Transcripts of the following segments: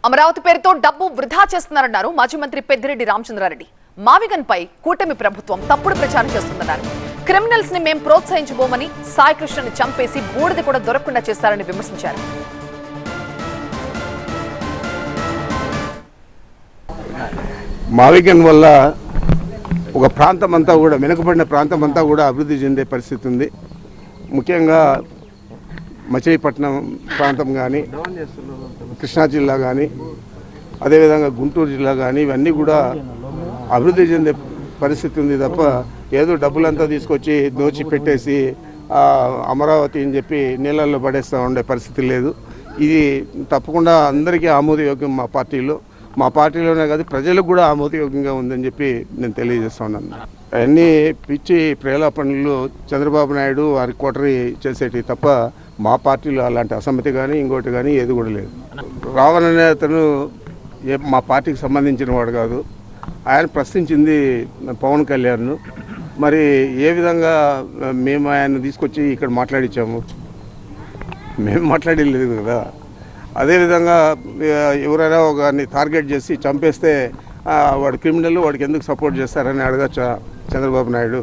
అమరావతి పేరుతో డబ్బు వృధా చేస్తున్నారన్నారు మాజీ మంత్రి పెద్దిరెడ్డి రామచంద్రారెడ్డి. మావిగన్ పై కూటమి ప్రభుత్వం తప్పుడు ప్రచారం చేస్తుందన్నారు. క్రిమినల్స్ ని మేం ప్రోత్సహించబోమని సాయికృష్ణని చంపేసి బూడిద కూడా దొరకకుండా చేస్తారని విమర్శించారు. మావిగన్ వల్ల ఒక ప్రాంతం అంతా కూడా వెనుకబడిన ప్రాంతం అంతా కూడా అభివృద్ధి చెందే పరిస్థితి ఉంది. ముఖ్యంగా మచిలీపట్నం ప్రాంతం కానీ, కృష్ణా జిల్లా కానీ, అదేవిధంగా గుంటూరు జిల్లా కానీ ఇవన్నీ కూడా అభివృద్ధి చెందే పరిస్థితి ఉంది తప్ప ఏదో డబ్బులంతా తీసుకొచ్చి దోచి పెట్టేసి అమరావతి అని చెప్పి నీళ్ళల్లో పడేస్తూ ఉండే పరిస్థితి లేదు. ఇది తప్పకుండా అందరికీ ఆమోదయోగ్యం. మా పార్టీలోనే కాదు ప్రజలకు కూడా ఆమోదయోగ్యంగా ఉందని చెప్పి నేను తెలియజేస్తా ఉన్నాను. అవన్నీ పిచ్చి ప్రేలాపనలు చంద్రబాబు నాయుడు వారి కోటరీ చేసేటివి తప్ప మా పార్టీలో అలాంటి అసమ్మతి కానీ ఇంకోటి కానీ ఏది కూడా లేదు. రావణ్ అనే అతను మా పార్టీకి సంబంధించిన వాడు కాదు. ఆయన ప్రశ్నించింది పవన్ కళ్యాణ్. మరి ఏ విధంగా మేము ఆయన తీసుకొచ్చి ఇక్కడ మాట్లాడించాము? మేము మాట్లాడలేదు కదా. అదేవిధంగా ఎవరైనా ఒకరిని టార్గెట్ చేసి చంపేస్తే వాడు క్రిమినల్, వాడికి ఎందుకు సపోర్ట్ చేస్తారని అడగచ్చా చంద్రబాబు నాయుడు,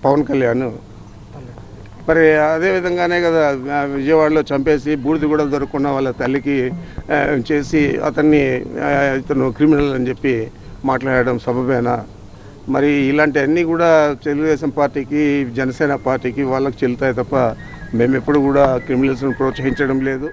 పవన్ కళ్యాణ్? మరి అదేవిధంగానే కదా విజయవాడలో చంపేసి బూడిద కూడా దొరకకుండా వాళ్ళ తల్లికి చేసి ఇతను క్రిమినల్ అని చెప్పి మాట్లాడడం సబబేనా? మరి ఇలాంటివన్నీ కూడా తెలుగుదేశం పార్టీకి, జనసేన పార్టీకి వాళ్ళకి చెల్లుతాయి తప్ప మేము ఎప్పుడు కూడా క్రిమినల్స్ను ప్రోత్సహించడం లేదు.